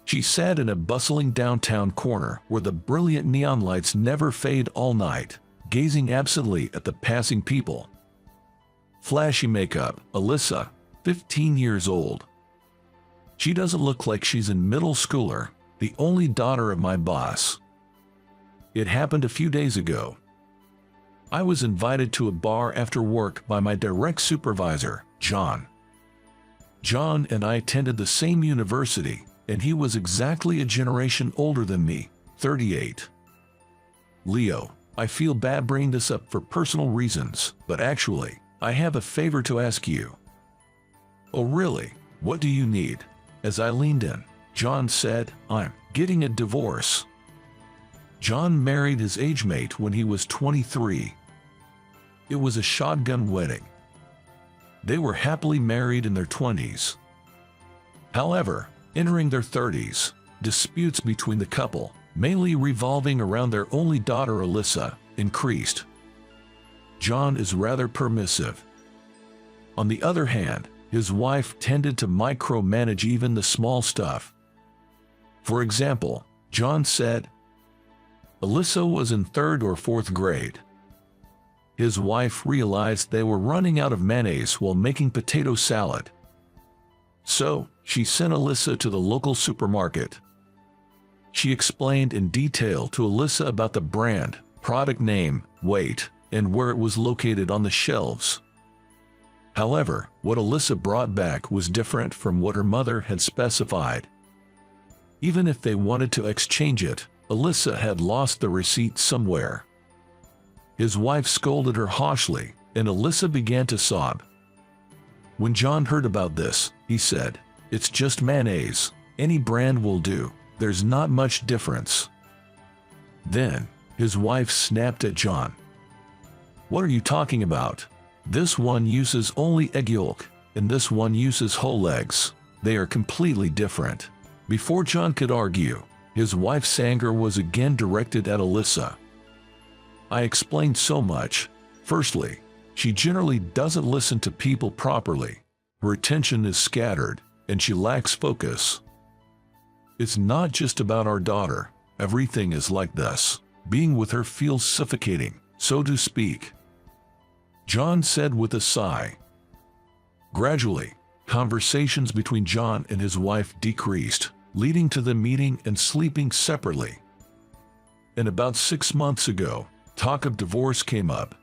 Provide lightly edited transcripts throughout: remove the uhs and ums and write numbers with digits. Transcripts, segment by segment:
She sat in a bustling downtown corner where the brilliant neon lights never fade all night, gazing absently at the passing people. Flashy makeup, Alyssa, 15 years old. She doesn't look like she's in middle schooler, the only daughter of my boss. It happened a few days ago. I was invited to a bar after work by my direct supervisor, John. John and I attended the same university, and he was exactly a generation older than me, 38. Leo, I feel bad bringing this up for personal reasons, but actually, I have a favor to ask you. Oh really? What do you need? As I leaned in, John said, I'm getting a divorce. John married his age mate when he was 23. It was a shotgun wedding. They were happily married in their 20s. However, entering their 30s, disputes between the couple, mainly revolving around their only daughter Alyssa, increased. John is rather permissive. On the other hand, his wife tended to micromanage even the small stuff. For example, John said, Alyssa was in 3rd or 4th grade. His wife realized they were running out of mayonnaise while making potato salad. So, she sent Alyssa to the local supermarket. She explained in detail to Alyssa about the brand, product name, weight, and where it was located on the shelves. However, what Alyssa brought back was different from what her mother had specified. Even if they wanted to exchange it, Alyssa had lost the receipt somewhere. His wife scolded her harshly, and Alyssa began to sob. When John heard about this, he said, It's just mayonnaise, any brand will do, there's not much difference. Then, his wife snapped at John. What are you talking about? This one uses only egg yolk, and this one uses whole eggs. They are completely different. Before John could argue, his wife's anger was again directed at Alyssa. I explained so much. Firstly, she generally doesn't listen to people properly. Her attention is scattered, and she lacks focus. It's not just about our daughter. Everything is like this. Being with her feels suffocating, so to speak. John said with a sigh. Gradually, conversations between John and his wife decreased, leading to them meeting and sleeping separately. And about 6 months ago, talk of divorce came up.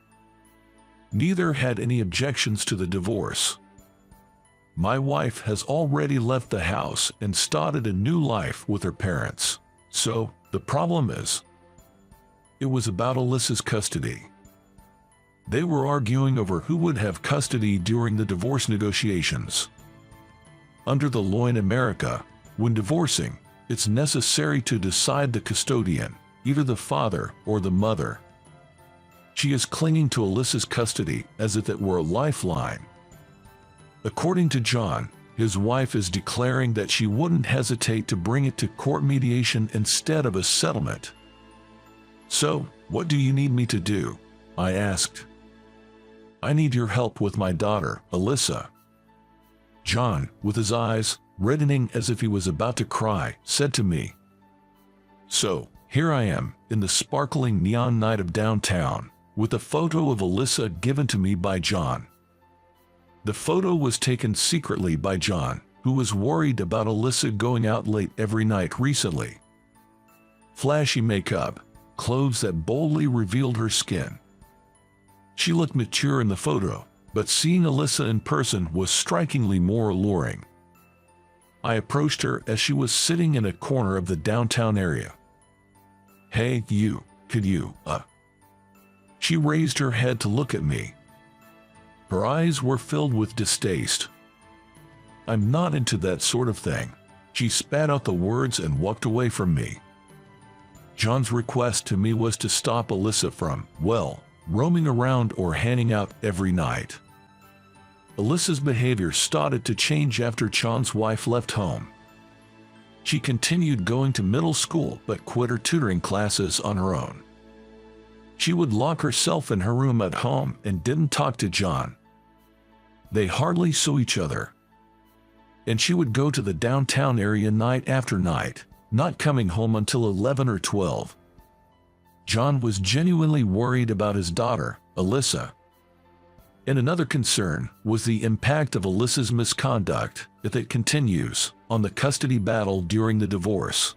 Neither had any objections to the divorce. My wife has already left the house and started a new life with her parents. So, the problem is, it was about Alyssa's custody. They were arguing over who would have custody during the divorce negotiations. Under the law in America, when divorcing, it's necessary to decide the custodian, either the father or the mother. She is clinging to Alyssa's custody as if it were a lifeline. According to John, his wife is declaring that she wouldn't hesitate to bring it to court mediation instead of a settlement. So, what do you need me to do? I asked. I need your help with my daughter, Alyssa. John, with his eyes reddening as if he was about to cry, said to me. So, here I am, in the sparkling neon night of downtown, with a photo of Alyssa given to me by John. The photo was taken secretly by John, who was worried about Alyssa going out late every night recently. Flashy makeup, clothes that boldly revealed her skin. She looked mature in the photo, but seeing Alyssa in person was strikingly more alluring. I approached her as she was sitting in a corner of the downtown area. Hey, you, could you, She raised her head to look at me. Her eyes were filled with distaste. I'm not into that sort of thing. She spat out the words and walked away from me. John's request to me was to stop Alyssa from, well, roaming around or hanging out every night. Alyssa's behavior started to change after John's wife left home. She continued going to middle school but quit her tutoring classes on her own. She would lock herself in her room at home and didn't talk to John. They hardly saw each other. and she would go to the downtown area night after night, not coming home until 11 or 12. John was genuinely worried about his daughter, Alyssa. And another concern was the impact of Alyssa's misconduct, if it continues, on the custody battle during the divorce.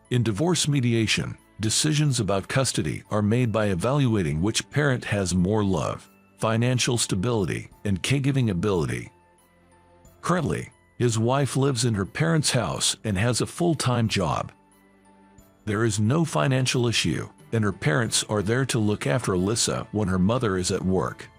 In divorce mediation, decisions about custody are made by evaluating which parent has more love, financial stability, and caregiving ability. Currently, his wife lives in her parents' house and has a full-time job. There is no financial issue, and her parents are there to look after Alyssa when her mother is at work.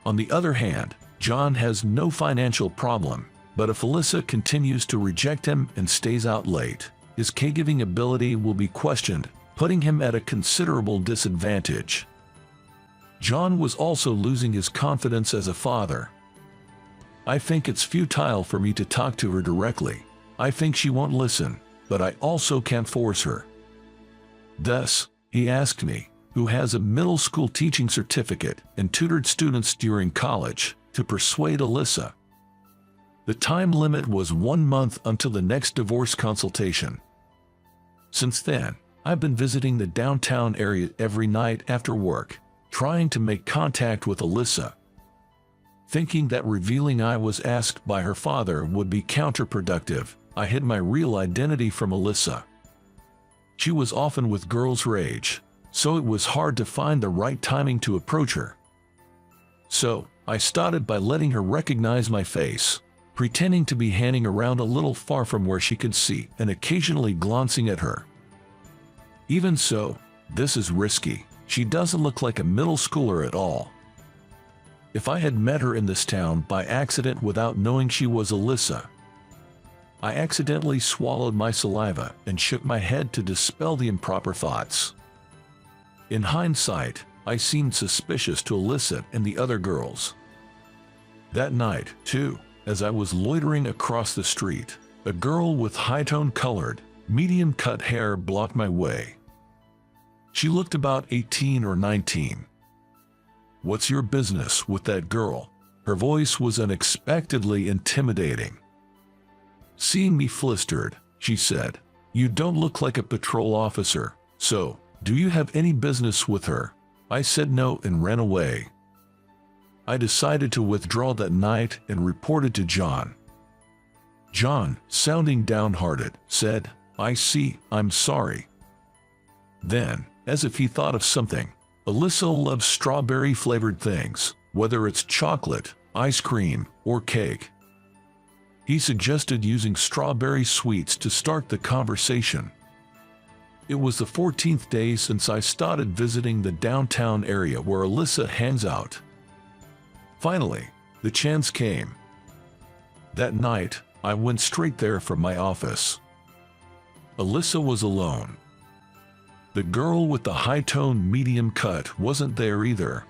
On the other hand, John has no financial problem, but if Alyssa continues to reject him and stays out late, his caregiving ability will be questioned, putting him at a considerable disadvantage. John was also losing his confidence as a father. I think it's futile for me to talk to her directly. I think she won't listen, but I also can't force her. Thus, he asked me, who has a middle school teaching certificate and tutored students during college, to persuade Alyssa. The time limit was 1 month until the next divorce consultation. Since then, I've been visiting the downtown area every night after work, trying to make contact with Alyssa. Thinking that revealing I was asked by her father would be counterproductive, I hid my real identity from Alyssa. She was often with girls her age, so it was hard to find the right timing to approach her. So, I started by letting her recognize my face, pretending to be hanging around a little far from where she could see and occasionally glancing at her. Even so, this is risky. She doesn't look like a middle schooler at all. If I had met her in this town by accident without knowing she was Alyssa, I accidentally swallowed my saliva and shook my head to dispel the improper thoughts. In hindsight, I seemed suspicious to Alyssa and the other girls. That night, too, as I was loitering across the street, a girl with high-tone colored, medium-cut hair blocked my way. She looked about 18 or 19. "What's your business with that girl?" Her voice was unexpectedly intimidating. Seeing me flustered, she said, "You don't look like a patrol officer, so, do you have any business with her?" I said no and ran away. I decided to withdraw that night and reported to John. John, sounding downhearted, said, "I see, I'm sorry." Then, as if he thought of something, "Alyssa loves strawberry-flavored things, whether it's chocolate, ice cream, or cake." He suggested using strawberry sweets to start the conversation. It was the 14th day since I started visiting the downtown area where Alyssa hangs out. Finally, the chance came. That night, I went straight there from my office. Alyssa was alone. The girl with the high-tone medium cut wasn't there either.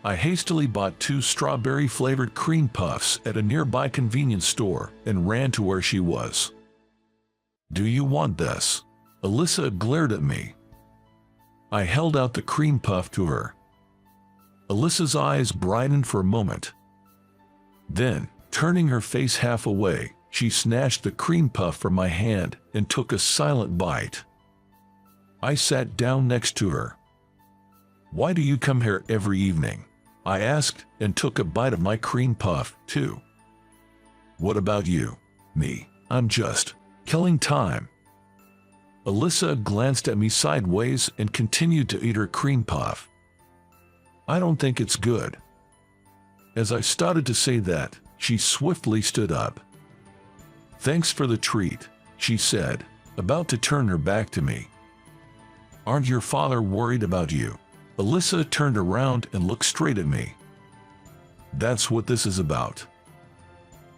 I hastily bought 2 strawberry-flavored cream puffs at a nearby convenience store and ran to where she was. "Do you want this?" Alyssa glared at me. I held out the cream puff to her. Alyssa's eyes brightened for a moment. Then, turning her face half away, she snatched the cream puff from my hand and took a silent bite. I sat down next to her. "Why do you come here every evening?" I asked, and took a bite of my cream puff, too. "What about you?" "Me, I'm just killing time." Alyssa glanced at me sideways and continued to eat her cream puff. "I don't think it's good." As I started to say that, she swiftly stood up. "Thanks for the treat," she said, about to turn her back to me. "Aren't your father worried about you?" Alyssa turned around and looked straight at me. "That's what this is about."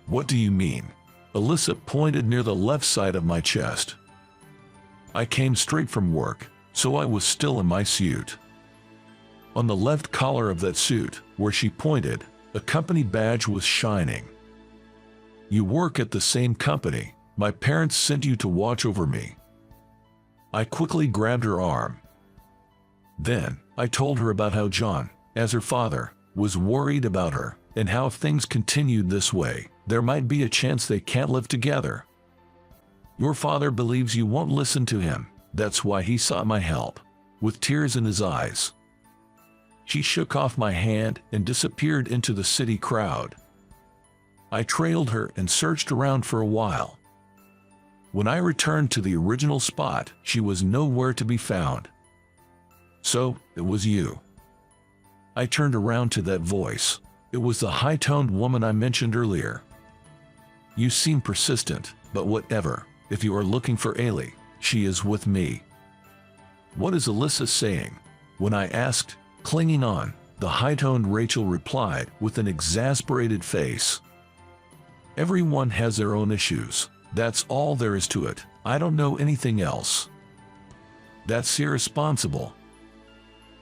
"What do you mean?" Alyssa pointed near the left side of my chest. I came straight from work, so I was still in my suit. On the left collar of that suit, where she pointed, a company badge was shining. "You work at the same company. My parents sent you to watch over me." I quickly grabbed her arm. Then, I told her about how John, as her father, was worried about her, and how if things continued this way, There might be a chance they can't live together. Your father believes you won't listen to him. That's why he sought my help, with tears in his eyes. She shook off my hand and disappeared into the city crowd. I trailed her and searched around for a while. When I returned to the original spot, she was nowhere to be found. So, it was you. I turned around to that voice. It was the high-toned woman I mentioned earlier. You seem persistent, but whatever. If you are looking for Ailey, she is with me. What is Alyssa saying? When I asked, clinging on, the high-toned Rachel replied with an exasperated face. Everyone has their own issues. That's all there is to it. I don't know anything else. That's irresponsible.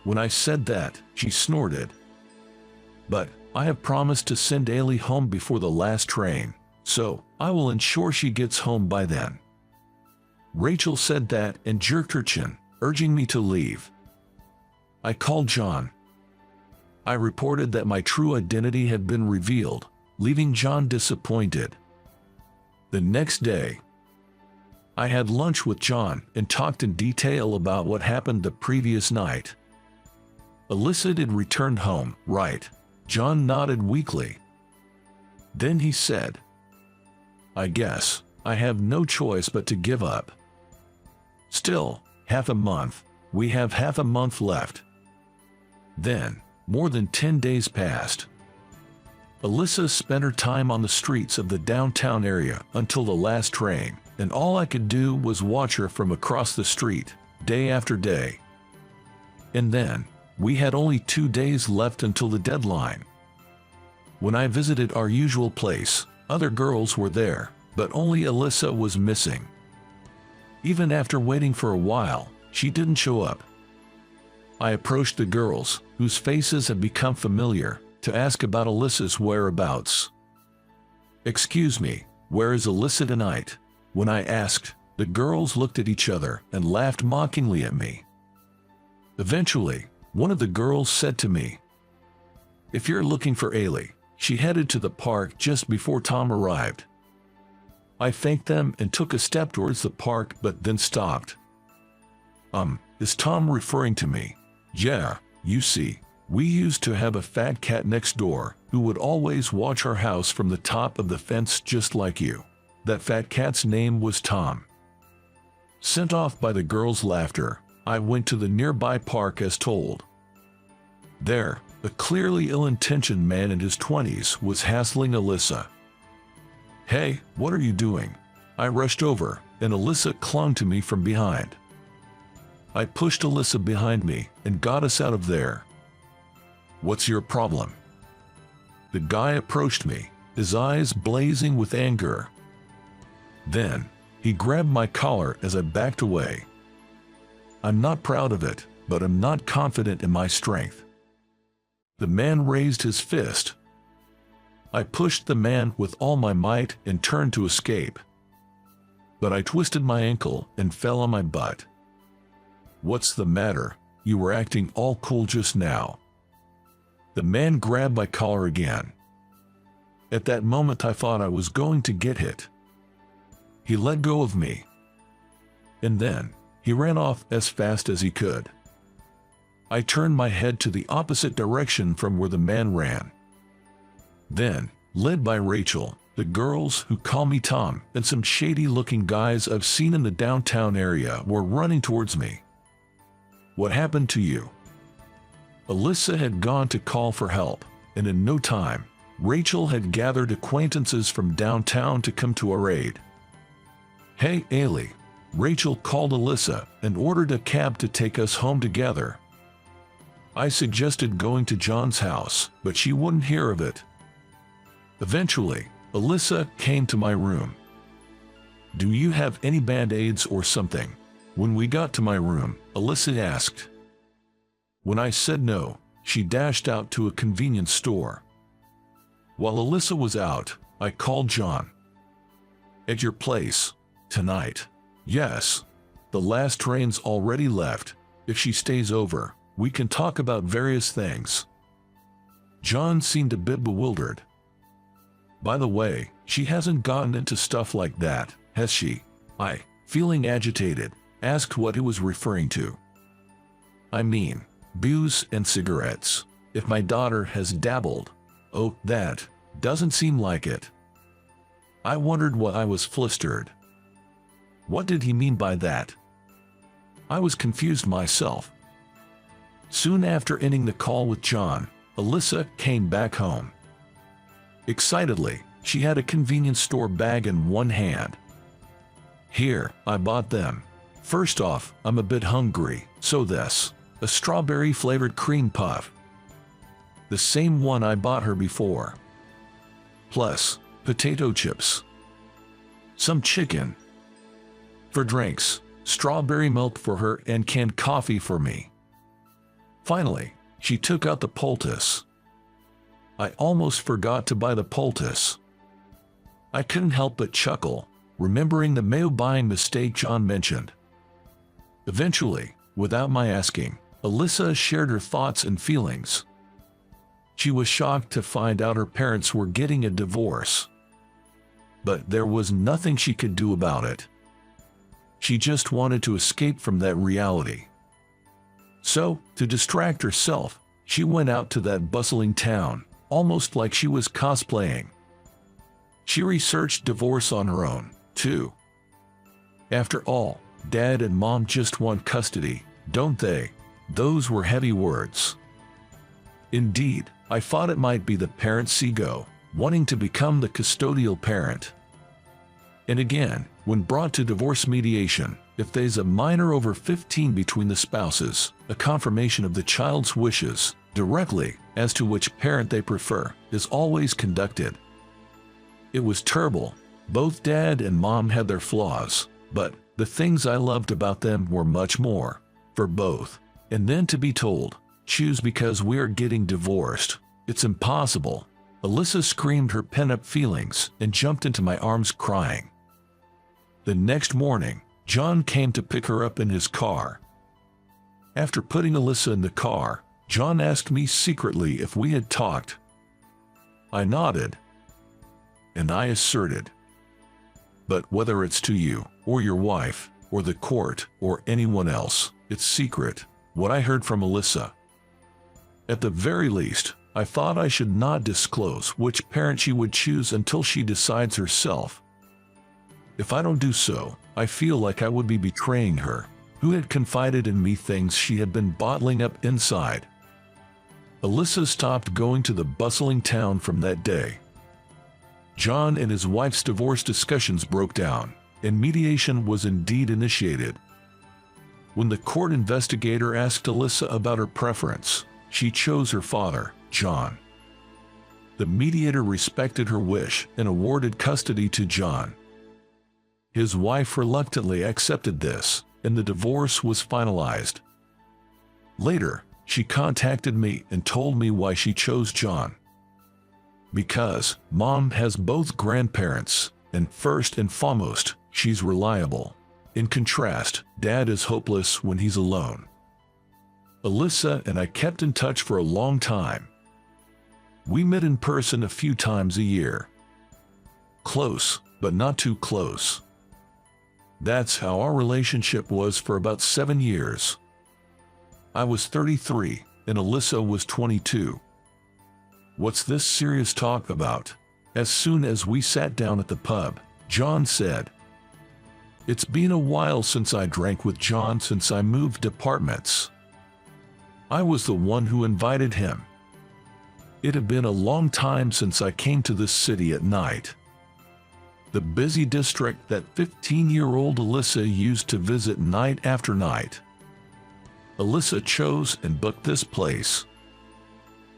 When I said that, she snorted. But I have promised to send Ailey home before the last train, so I will ensure she gets home by then. Rachel said that and jerked her chin, urging me to leave. I called John. I reported that my true identity had been revealed, leaving John disappointed. The next day, I had lunch with John and talked in detail about what happened the previous night. Alyssa had returned home, right? John nodded weakly. Then he said, I guess I have no choice but to give up. Still, half a month. We have half a month left. Then, more than 10 days passed. Alyssa spent her time on the streets of the downtown area until the last train, and all I could do was watch her from across the street, day after day. And then, we had only 2 days left until the deadline. When I visited our usual place, other girls were there, but only Alyssa was missing. Even after waiting for a while, she didn't show up. I approached the girls, whose faces had become familiar, to ask about Alyssa's whereabouts. Excuse me, where is Alyssa tonight? When I asked, the girls looked at each other and laughed mockingly at me. Eventually, one of the girls said to me, if you're looking for Ailey, she headed to the park just before Tom arrived. I thanked them and took a step towards the park but then stopped. Is Tom referring to me? Yeah, you see, we used to have a fat cat next door who would always watch our house from the top of the fence just like you. That fat cat's name was Tom. Sent off by the girls' laughter, I went to the nearby park as told. There, a clearly ill-intentioned man in his 20s was hassling Alyssa. Hey, what are you doing? I rushed over, and Alyssa clung to me from behind. I pushed Alyssa behind me and got us out of there. What's your problem? The guy approached me, his eyes blazing with anger. Then, he grabbed my collar as I backed away. I'm not proud of it, but I'm not confident in my strength. The man raised his fist. I pushed the man with all my might and turned to escape. But I twisted my ankle and fell on my butt. What's the matter? You were acting all cool just now. The man grabbed my collar again. At that moment I thought I was going to get hit. He let go of me. And then, he ran off as fast as he could. I turned my head to the opposite direction from where the man ran. Then, led by Rachel, the girls who call me Tom and some shady-looking guys I've seen in the downtown area were running towards me. What happened to you? Alyssa had gone to call for help, and in no time, Rachel had gathered acquaintances from downtown to come to our aid. Hey, Ailey. Rachel called Alyssa and ordered a cab to take us home together. I suggested going to John's house, but she wouldn't hear of it. Eventually, Alyssa came to my room. Do you have any band-aids or something? When we got to my room, Alyssa asked. When I said no, she dashed out to a convenience store. While Alyssa was out, I called John. At your place, tonight. Yes. The last train's already left. If she stays over, we can talk about various things. John seemed a bit bewildered. By the way, she hasn't gotten into stuff like that, has she? I, feeling agitated, asked what he was referring to. I mean, booze and cigarettes. If my daughter has dabbled. Oh, that doesn't seem like it. I wondered why I was flustered. What did he mean by that? I was confused myself. Soon after ending the call with John, Alyssa came back home. Excitedly, she had a convenience store bag in one hand. Here, I bought them. First off, I'm a bit hungry, so this, a strawberry-flavored cream puff. The same one I bought her before. Plus, potato chips. Some chicken. For drinks, strawberry milk for her and canned coffee for me. Finally, she took out the poultice. I almost forgot to buy the poultice. I couldn't help but chuckle, remembering the mayo buying mistake John mentioned. Eventually, without my asking, Alyssa shared her thoughts and feelings. She was shocked to find out her parents were getting a divorce. But there was nothing she could do about it. She just wanted to escape from that reality. So, to distract herself, she went out to that bustling town, almost like she was cosplaying. She researched divorce on her own, too. After all, Dad and Mom just want custody, don't they? Those were heavy words. Indeed, I thought it might be the parent's ego, wanting to become the custodial parent. And again, when brought to divorce mediation, if there's a minor over 15 between the spouses, a confirmation of the child's wishes, directly, as to which parent they prefer, is always conducted. It was terrible. Both Dad and Mom had their flaws, but the things I loved about them were much more, for both. And then to be told, choose because we're getting divorced. It's impossible. Alyssa screamed her pent-up feelings and jumped into my arms crying. The next morning, John came to pick her up in his car. After putting Alyssa in the car, John asked me secretly if we had talked. I nodded, and I asserted, "But whether it's to you, or your wife, or the court, or anyone else, it's secret, what I heard from Alyssa. At the very least, I thought I should not disclose which parent she would choose until she decides herself. If I don't do so, I feel like I would be betraying her, who had confided in me things she had been bottling up inside." Alyssa stopped going to the bustling town from that day. John and his wife's divorce discussions broke down, and mediation was indeed initiated. When the court investigator asked Alyssa about her preference, she chose her father, John. The mediator respected her wish and awarded custody to John. His wife reluctantly accepted this, and the divorce was finalized. Later, she contacted me and told me why she chose John. Because Mom has both grandparents, and first and foremost, she's reliable. In contrast, Dad is hopeless when he's alone. Alyssa and I kept in touch for a long time. We met in person a few times a year. Close, but not too close. That's how our relationship was for about 7 years. I was 33, and Alyssa was 22. "What's this serious talk about?" As soon as we sat down at the pub, John said. "It's been a while since I drank with John since I moved apartments. I was the one who invited him. It had been a long time since I came to this city at night. The busy district that 15-year-old Alyssa used to visit night after night. Alyssa chose and booked this place.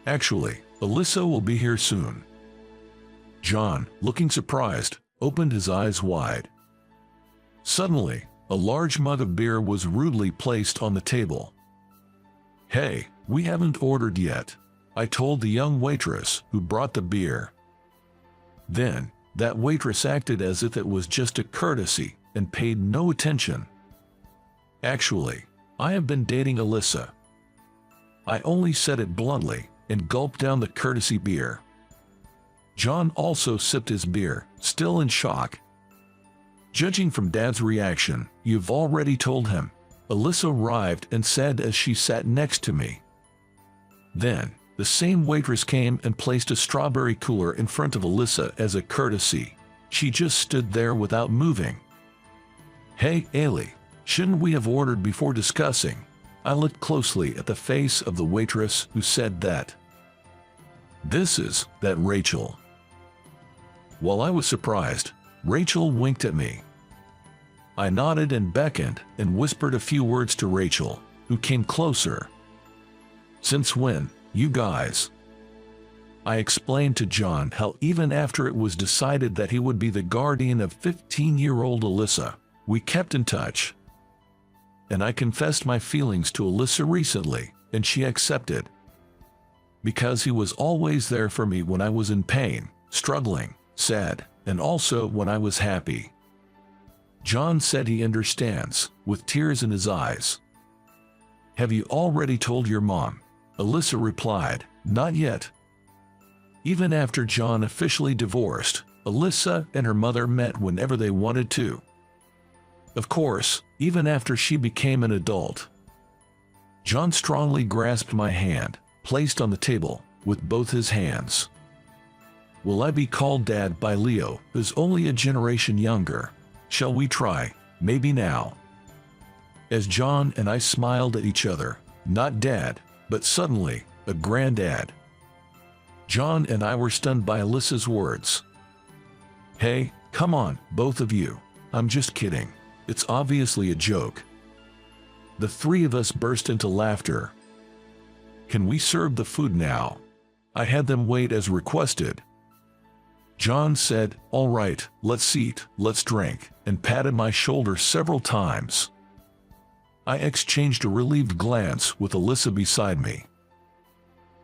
Actually, Alyssa will be here soon." John, looking surprised, opened his eyes wide. Suddenly, a large mug of beer was rudely placed on the table. "Hey, we haven't ordered yet," I told the young waitress who brought the beer. Then, that waitress acted as if it was just a courtesy and paid no attention. "Actually, I have been dating Alyssa." I only said it bluntly and gulped down the courtesy beer. John also sipped his beer, still in shock. Judging from Dad's reaction, you've already told him, Alyssa arrived and said as she sat next to me. Then, the same waitress came and placed a strawberry cooler in front of Alyssa as a courtesy. She just stood there without moving. Hey, Ailey, shouldn't we have ordered before discussing? I looked closely at the face of the waitress who said that. This is that Rachel. While I was surprised, Rachel winked at me. I nodded and beckoned and whispered a few words to Rachel, who came closer. Since when, you guys? I explained to John how even after it was decided that he would be the guardian of 15-year-old Alyssa, we kept in touch. And I confessed my feelings to Alyssa recently, and she accepted. Because he was always there for me when I was in pain, struggling, sad, and also when I was happy. John said he understands, with tears in his eyes. Have you already told your mom? Alyssa replied, not yet. Even after John officially divorced, Alyssa and her mother met whenever they wanted to. Of course, even after she became an adult. John strongly grasped my hand, placed on the table, with both his hands. Will I be called Dad by Leo, who's only a generation younger? Shall we try, maybe now? As John and I smiled at each other, not Dad, but suddenly, a granddad. John and I were stunned by Alyssa's words. Hey, come on, both of you. I'm just kidding. It's obviously a joke. The three of us burst into laughter. Can we serve the food now? I had them wait as requested. John said, all right, let's eat, let's drink, and patted my shoulder several times. I exchanged a relieved glance with Alyssa beside me.